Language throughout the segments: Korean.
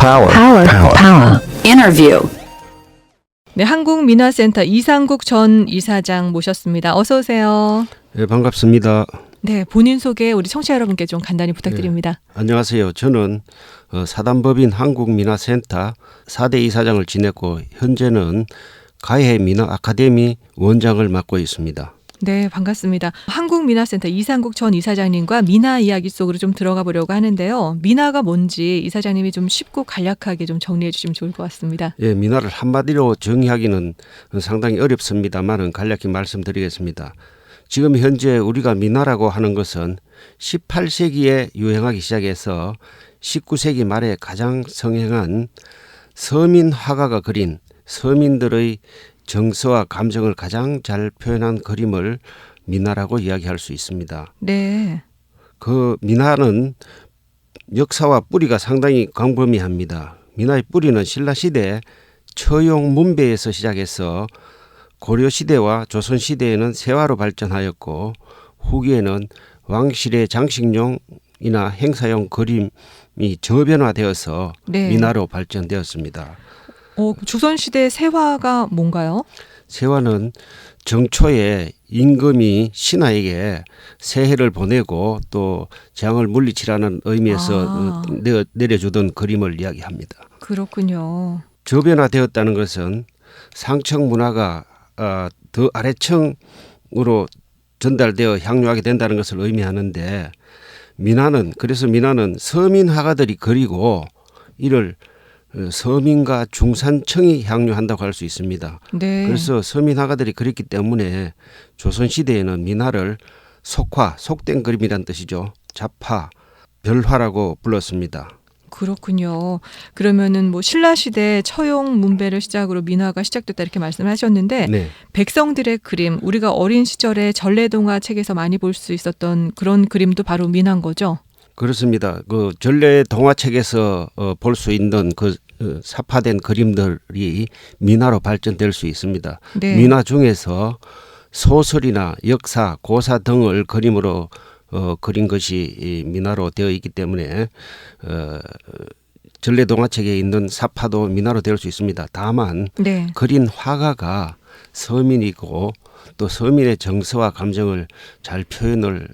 Power. Interview. 네, 한국민화센터 이상국 전 이사장 모셨습니다. 어서 오세요. 네, 반갑습니다. 네, 본인 소개 우리 청취자 여러분께 좀 간단히 부탁드립니다. 안녕하세요. 저는 사단법인 한국민화센터 4대 이사장을 지냈고 현재는 가해 민화 아카데미 원장을 맡고 있습니다. 네, 반갑습니다. 한국민화센터 이상국 전 이사장님과 민화 이야기 속으로 좀 들어가 보려고 하는데요. 민화가 뭔지 이사장님이 좀 쉽고 간략하게 좀 정리해 주시면 좋을 것 같습니다. 예, 민화를 한마디로 정의하기는 상당히 어렵습니다만 간략히 말씀드리겠습니다. 지금 현재 우리가 민화라고 하는 것은 18세기에 유행하기 시작해서 19세기 말에 가장 성행한 서민 화가가 그린 서민들의 정서와 감정을 가장 잘 표현한 그림을 민화라고 이야기할 수 있습니다. 네. 그 민화는 역사와 뿌리가 상당히 광범위합니다. 민화의 뿌리는 신라시대 처용 문배에서 시작해서 고려시대와 조선시대에는 세화로 발전하였고 후기에는 왕실의 장식용이나 행사용 그림이 저변화되어서 네. 민화로 발전되었습니다. 조선시대 세화가 뭔가요? 세화는 정초에 임금이 신하에게 새해를 보내고 또 재앙을 물리치라는 의미에서 내려주던 그림을 이야기합니다. 그렇군요. 저변화되었다는 것은 상층 문화가 더 아래층으로 전달되어 향유하게 된다는 것을 의미하는데 그래서 민화는 서민 화가들이 그리고 이를 서민과 중산층이 향유한다고 할 수 있습니다. 네. 그래서 서민 화가들이 그렸기 때문에 조선시대에는 민화를 속된 그림이란 뜻이죠. 잡화, 별화라고 불렀습니다. 그렇군요. 그러면은 신라시대 처용 문배를 시작으로 민화가 시작됐다 이렇게 말씀하셨는데 네. 백성들의 그림, 우리가 어린 시절에 전래동화 책에서 많이 볼 수 있었던 그런 그림도 바로 민화인 거죠? 그렇습니다. 그 전래 동화책에서 볼 수 있는 사파된 그림들이 민화로 발전될 수 있습니다. 네. 민화 중에서 소설이나 역사, 고사 등을 그림으로 그린 것이 민화로 되어 있기 때문에 전래 동화책에 있는 사파도 민화로 될 수 있습니다. 다만 네. 그린 화가가 서민이고 또 서민의 정서와 감정을 잘 표현을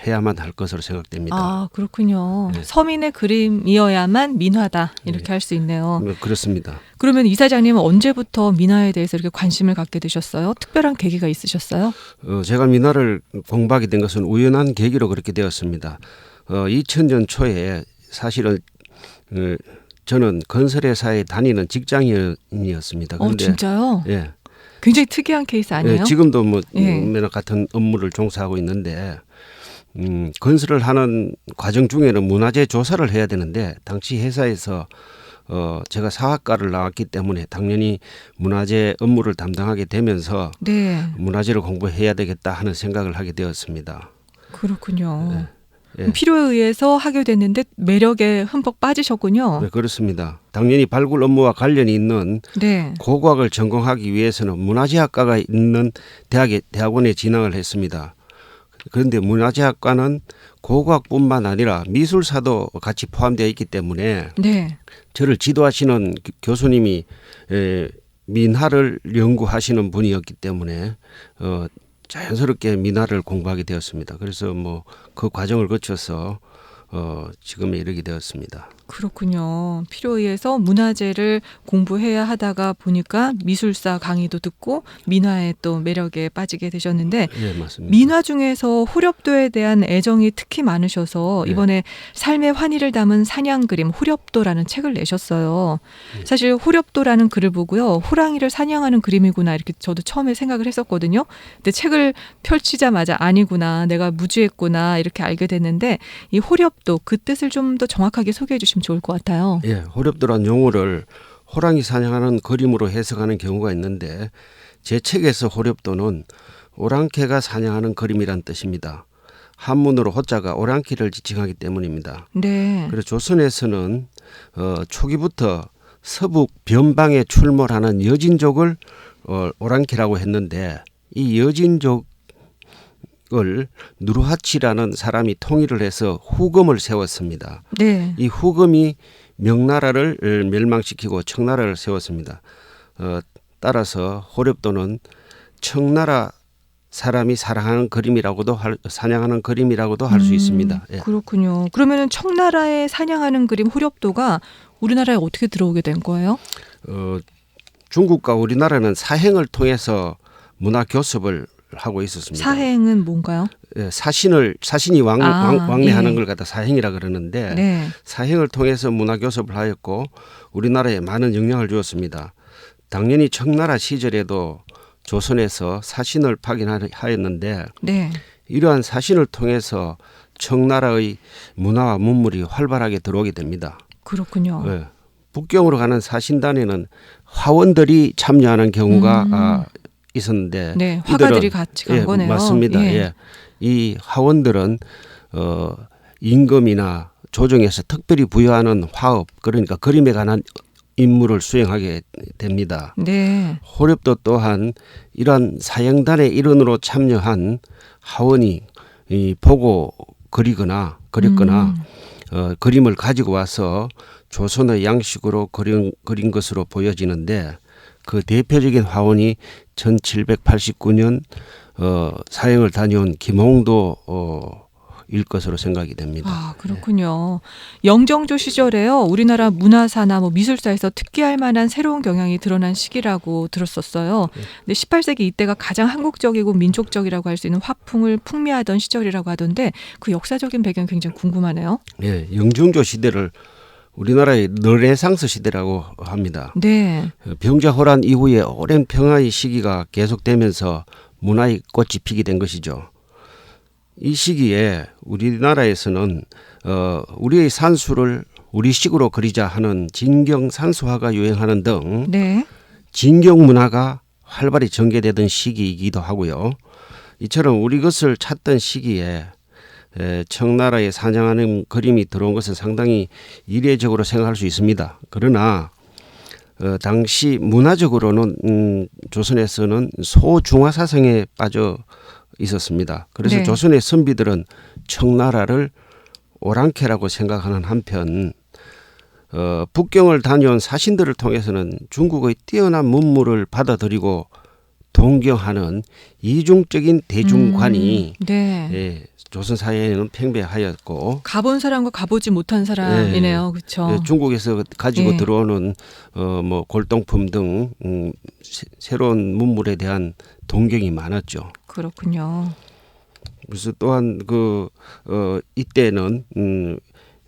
해야만 할 것으로 생각됩니다. 아, 그렇군요. 네. 서민의 그림이어야만 민화다 이렇게 할 수 있네요. 그렇습니다. 그러면 이사장님은 언제부터 민화에 대해서 이렇게 관심을 갖게 되셨어요? 특별한 계기가 있으셨어요? 제가 민화를 공부하게 된 것은 우연한 계기로 그렇게 되었습니다. 2000년 초에 사실은 저는 건설회사에 다니는 직장인이었습니다. 그런데, 진짜요? 예. 굉장히 특이한 케이스 아니에요? 예, 지금도 예. 같은 업무를 종사하고 있는데 건설을 하는 과정 중에는 문화재 조사를 해야 되는데 당시 회사에서 제가 사학과를 나왔기 때문에 당연히 문화재 업무를 담당하게 되면서 네. 문화재를 공부해야 되겠다 하는 생각을 하게 되었습니다. 그렇군요. 예. 필요에 의해서 하게 됐는데 매력에 흠뻑 빠지셨군요. 네, 그렇습니다. 당연히 발굴 업무와 관련이 있는 네. 고고학을 전공하기 위해서는 문화재학과가 있는 대학원에 진학을 했습니다. 그런데 문화재학과는 고고학뿐만 아니라 미술사도 같이 포함되어 있기 때문에 네. 저를 지도하시는 교수님이 민화를 연구하시는 분이었기 때문에 자연스럽게 민화를 공부하게 되었습니다. 그래서 그 과정을 거쳐서 지금에 이르게 되었습니다. 그렇군요. 필요에 의해서 문화재를 공부해야 하다가 보니까 미술사 강의도 듣고 민화에 또 매력에 빠지게 되셨는데 네, 맞습니다. 민화 중에서 호렵도에 대한 애정이 특히 많으셔서 네. 이번에 삶의 환희를 담은 사냥 그림 호렵도라는 책을 내셨어요. 사실 호렵도라는 글을 보고요. 호랑이를 사냥하는 그림이구나 이렇게 저도 처음에 생각을 했었거든요. 근데 책을 펼치자마자 아니구나 내가 무지했구나 이렇게 알게 됐는데 이 호렵도 그 뜻을 좀 더 정확하게 소개해 주시면 좋을 것 같아요. 예, 호렵도란 용어를 호랑이 사냥하는 그림으로 해석하는 경우가 있는데 제 책에서 호렵도는 오랑캐가 사냥하는 그림이란 뜻입니다. 한문으로 호자가 오랑캐를 지칭하기 때문입니다. 네. 그래서 조선에서는 초기부터 서북 변방에 출몰하는 여진족을 오랑캐라고 했는데 이 여진족의 누르하치라는 사람이 통일을 해서 후금을 세웠습니다. 네. 이 후금이 명나라를 멸망시키고 청나라를 세웠습니다. 따라서 호렵도는 청나라 사람이 사랑하는 그림이라고도 사냥하는 그림이라고도 할 수 있습니다. 예. 그렇군요. 그러면은 청나라에 사냥하는 그림 호렵도가 우리나라에 어떻게 들어오게 된 거예요? 중국과 우리나라는 사행을 통해서 문화 교섭을 하고 있었습니다. 사행은 뭔가요? 예, 사신이 왕래하는 예. 걸 갖다 사행이라 그러는데 네. 사행을 통해서 문화 교섭을 하였고 우리나라에 많은 영향을 주었습니다. 당연히 청나라 시절에도 조선에서 사신을 파견하였는데 네. 이러한 사신을 통해서 청나라의 문화와 문물이 활발하게 들어오게 됩니다. 그렇군요. 예, 북경으로 가는 사신단에는 화원들이 참여하는 경우가 있었는데 네, 화가들이 같이 간 예, 거네요. 맞습니다. 예. 예. 이 화원들은 임금이나 조정에서 특별히 부여하는 화업, 그러니까 그림에 관한 임무를 수행하게 됩니다. 네. 호렵도 또한 이러한 사형단의 일원으로 참여한 하원이 보고 그렸거나 그림을 가지고 와서 조선의 양식으로 그린 것으로 보여지는데 그 대표적인 화원이 1789년 사형을 다녀온 김홍도 일 것으로 생각이 됩니다. 아, 그렇군요. 영정조 시절에요. 우리나라 문화사나 미술사에서 특기할 만한 새로운 경향이 드러난 시기라고 들었었어요. 근데 18세기 이때가 가장 한국적이고 민족적이라고 할 수 있는 화풍을 풍미하던 시절이라고 하던데 그 역사적인 배경 굉장히 궁금하네요. 예, 영정조 시대를 우리나라의 르네상스 시대라고 합니다. 네. 병자호란 이후에 오랜 평화의 시기가 계속되면서 문화의 꽃이 피게 된 것이죠. 이 시기에 우리나라에서는 우리의 산수를 우리식으로 그리자 하는 진경산수화가 유행하는 등 네. 진경 문화가 활발히 전개되던 시기이기도 하고요. 이처럼 우리 것을 찾던 시기에 청나라에 사냥하는 그림이 들어온 것은 상당히 이례적으로 생각할 수 있습니다. 그러나 당시 문화적으로는 조선에서는 소중화 사상에 빠져 있었습니다. 그래서 네. 조선의 선비들은 청나라를 오랑캐라고 생각하는 한편 북경을 다녀온 사신들을 통해서는 중국의 뛰어난 문물을 받아들이고 동경하는 이중적인 대중관이 네. 예, 조선 사회에는 팽배하였고 가본 사람과 가보지 못한 사람이네요. 그렇죠. 예, 중국에서 가지고 예. 들어오는 골동품 등 새로운 문물에 대한 동경이 많았죠. 그렇군요. 그래서 또한 이때는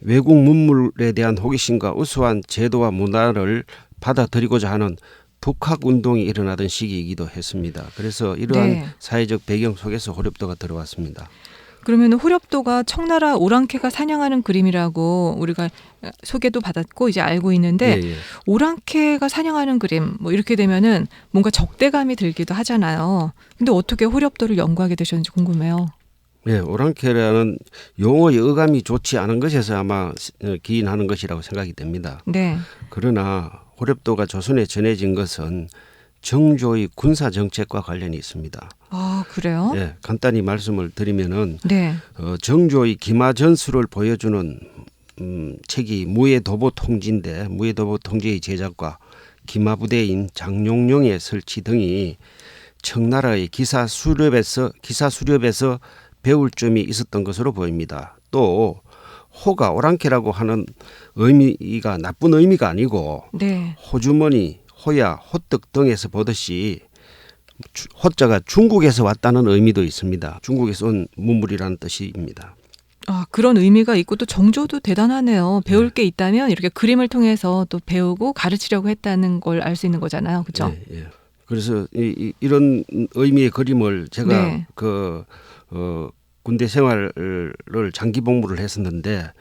외국 문물에 대한 호기심과 우수한 제도와 문화를 받아들이고자 하는 북학 운동이 일어나던 시기이기도 했습니다. 그래서 이러한 네. 사회적 배경 속에서 호렵도가 들어왔습니다. 그러면 호렵도가 청나라 오랑캐가 사냥하는 그림이라고 우리가 소개도 받았고 이제 알고 있는데 예, 예. 오랑캐가 사냥하는 그림 이렇게 되면은 뭔가 적대감이 들기도 하잖아요. 근데 어떻게 호렵도를 연구하게 되셨는지 궁금해요. 예, 오랑캐라는 용어의 어감이 좋지 않은 것에서 아마 기인하는 것이라고 생각이 됩니다. 네. 그러나 호렵도가 조선에 전해진 것은 정조의 군사 정책과 관련이 있습니다. 아, 그래요? 예, 간단히 말씀을 드리면은 네. 정조의 기마전술을 보여주는 책이 무예도보 통지인데 무예도보 통지의 제작과 기마부대인 장룡룡의 설치 등이 청나라의 기사 수렵에서 배울 점이 있었던 것으로 보입니다. 또 호가 오랑캐라고 하는 의미가 나쁜 의미가 아니고 네. 호주머니, 호야, 호떡 등에서 보듯이 호자가 중국에서 왔다는 의미도 있습니다. 중국에서 온 문물이라는 뜻입니다. 아, 그런 의미가 있고 또 정조도 대단하네요. 배울 게 있다면 이렇게 그림을 통해서 또 배우고 가르치려고 했다는 걸 알 수 있는 거잖아요. 그렇죠? 예, 예. 그래서 이런 의미의 그림을 제가 네. 군대 생활을 장기 복무를 했었는데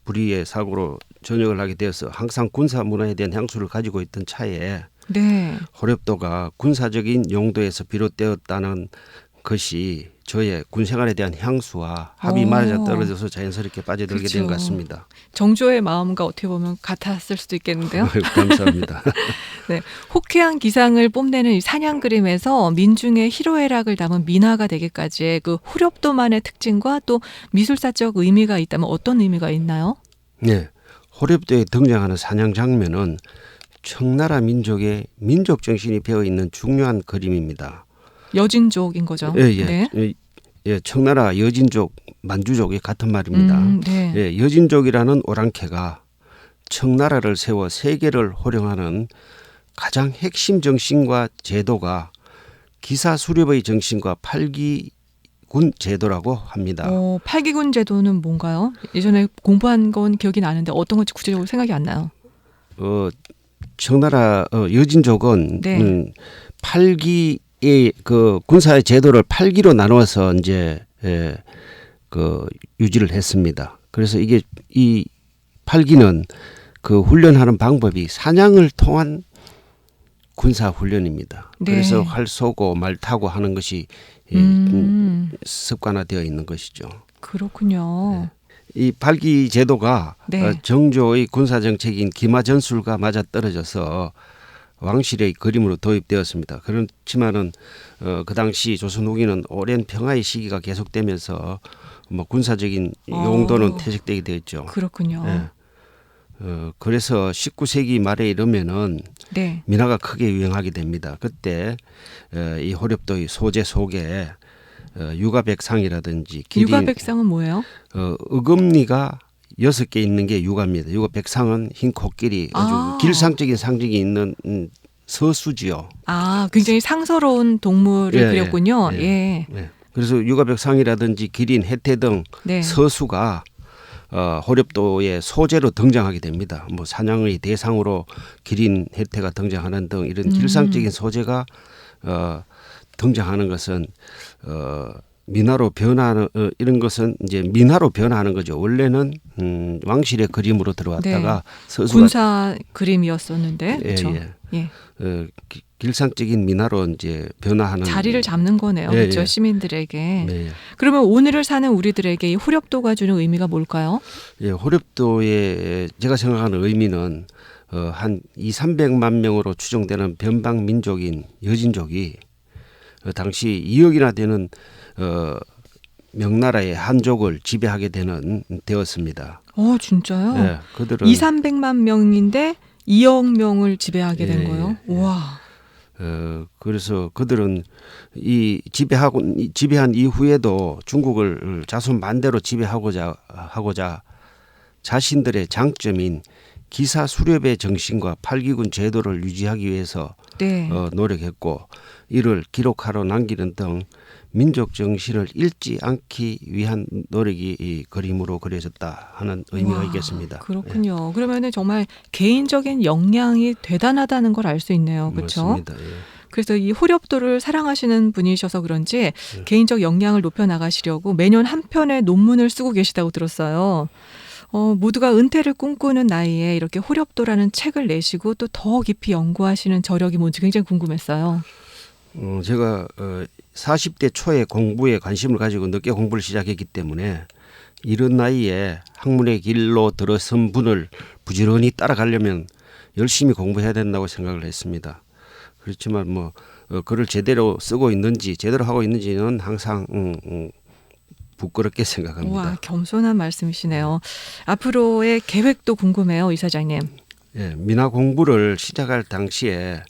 불의의 사고로 전역을 하게 되어서 항상 군사 문화에 대한 향수를 가지고 있던 차에 네. 호렵도가 군사적인 용도에서 비롯되었다는 것이 저의 군 생활에 대한 향수와 합이 맞아 떨어져서 자연스럽게 빠져들게 된 것 같습니다. 정조의 마음과 어떻게 보면 같았을 수도 있겠는데요. 감사합니다. 네, 호쾌한 기상을 뽐내는 이 사냥 그림에서 민중의 희로애락을 담은 민화가 되기까지의 그 호렵도만의 특징과 또 미술사적 의미가 있다면 어떤 의미가 있나요? 네, 호렵도에 등장하는 사냥 장면은 청나라 민족의 민족 정신이 배어 있는 중요한 그림입니다. 여진족인 거죠. 예, 예. 네. 예, 청나라 여진족, 만주족이 같은 말입니다. 네. 예, 여진족이라는 오랑캐가 청나라를 세워 세계를 호령하는 가장 핵심 정신과 제도가 기사 수렵의 정신과 팔기군 제도라고 합니다. 팔기군 제도는 뭔가요? 예전에 공부한 건 기억이 나는데 어떤 건지 구체적으로 생각이 안 나요. 청나라 여진족은 네. 팔기의 그 군사의 제도를 팔기로 나누어서 이제 그 유지를 했습니다. 그래서 이게 이 팔기는 그 훈련하는 방법이 사냥을 통한 군사 훈련입니다. 네. 그래서 활 쏘고 말 타고 하는 것이 습관화되어 있는 것이죠. 그렇군요. 이 팔기 제도가 네. 정조의 군사 정책인 기마 전술과 맞아 떨어져서 왕실의 그림으로 도입되었습니다. 그렇지만은 그 당시 조선 후기는 오랜 평화의 시기가 계속되면서 뭐 군사적인 용도는 퇴색되게 되었죠. 그렇군요. 예. 그래서 19세기 말에 이르면은 네. 민화가 크게 유행하게 됩니다. 그때 이 호렵도의 소재 속에 유가백상이라든지 유가백상은 뭐예요? 어금니가 6개 있는 게 유가입니다. 유가백상은 흰 코끼리 아주 길상적인 상징이 있는 서수지요. 굉장히 상서로운 동물을 예, 그렸군요. 예, 예. 예. 그래서 유가백상이라든지 기린, 해태 등 네. 서수가 호렵도의 소재로 등장하게 됩니다. 뭐 사냥의 대상으로 기린, 해태가 등장하는 등 이런 길상적인 소재가 등장하는 것은 민화로 변화하는 이런 것은 이제 민화로 변화하는 거죠. 원래는 왕실의 그림으로 들어왔다가 서수가 군사 그림이었었는데 그렇죠. 예. 길상적인 민화로 이제 변화하는 자리를 잡는 거네요. 예, 그렇죠. 예. 시민들에게. 네. 그러면 오늘을 사는 우리들에게 이 호렵도가 주는 의미가 뭘까요? 예, 호렵도의 제가 생각하는 의미는 한 200~300만 명으로 추정되는 변방 민족인 여진족이 당시 2억이나 되는 명나라의 한족을 지배하게 되었습니다. 진짜요? 예, 그들은 200~300만 명인데 2억 명을 지배하게 된 예, 거예요. 예. 와. 그래서 그들은 이 지배한 이후에도 중국을 자손반대로 지배하고자 자신들의 장점인 기사 수렵의 정신과 팔기군 제도를 유지하기 위해서 네. 노력했고 이를 기록하러 남기는 등 민족 정신을 잃지 않기 위한 노력이 이 그림으로 그려졌다 하는 의미가 있겠습니다. 그렇군요. 그러면은 정말 개인적인 역량이 대단하다는 걸 알 수 있네요. 그렇죠? 맞습니다. 예. 그래서 이 호렵도를 사랑하시는 분이셔서 그런지 개인적 역량을 높여 나가시려고 매년 한 편의 논문을 쓰고 계시다고 들었어요. 모두가 은퇴를 꿈꾸는 나이에 이렇게 호렵도라는 책을 내시고 또 더 깊이 연구하시는 저력이 뭔지 굉장히 궁금했어요. 제가 40대 초에 공부에 관심을 가지고 늦게 공부를 시작했기 때문에 이런 나이에 학문의 길로 들어선 분을 부지런히 따라가려면 열심히 공부해야 된다고 생각을 했습니다. 그렇지만 뭐 글을 제대로 쓰고 있는지 제대로 하고 있는지는 항상 부끄럽게 생각합니다. 와, 겸손한 말씀이시네요. 앞으로의 계획도 궁금해요, 이사장님. 예, 민화 공부를 시작할 당시에는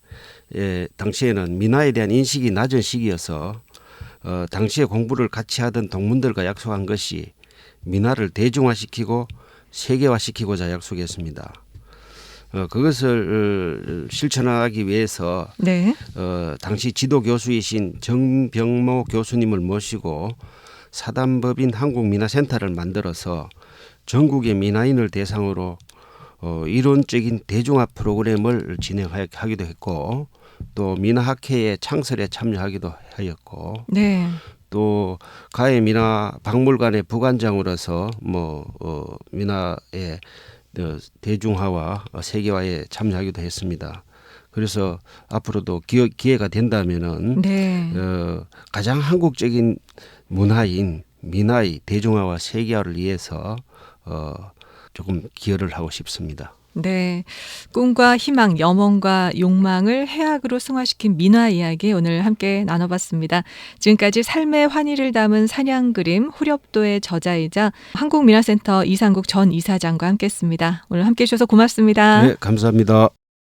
민화에 대한 인식이 낮은 시기여서 당시에 공부를 같이 하던 동문들과 약속한 것이 민화를 대중화시키고 세계화시키고자 약속했습니다. 그것을 실천하기 위해서 네. 당시 지도 교수이신 정병모 교수님을 모시고 사단법인 한국민화센터를 만들어서 전국의 민화인을 대상으로 이론적인 대중화 프로그램을 진행하기도 했고 또 민화학회의 창설에 참여하기도 하였고 네. 또 가해 민화 박물관의 부관장으로서 민화의 대중화와 세계화에 참여하기도 했습니다. 그래서 앞으로도 기회가 된다면은 네. 가장 한국적인 문화인 민화의 대중화와 세계화를 위해서 조금 기여를 하고 싶습니다. 네, 꿈과 희망, 염원과 욕망을 해악으로 승화시킨 민화 이야기 오늘 함께 나눠봤습니다. 지금까지 삶의 환희를 담은 사냥 그림 후렵도의 저자이자 한국민화센터 이상국 전 이사장과 함께했습니다. 오늘 함께해 주셔서 고맙습니다. 네, 감사합니다.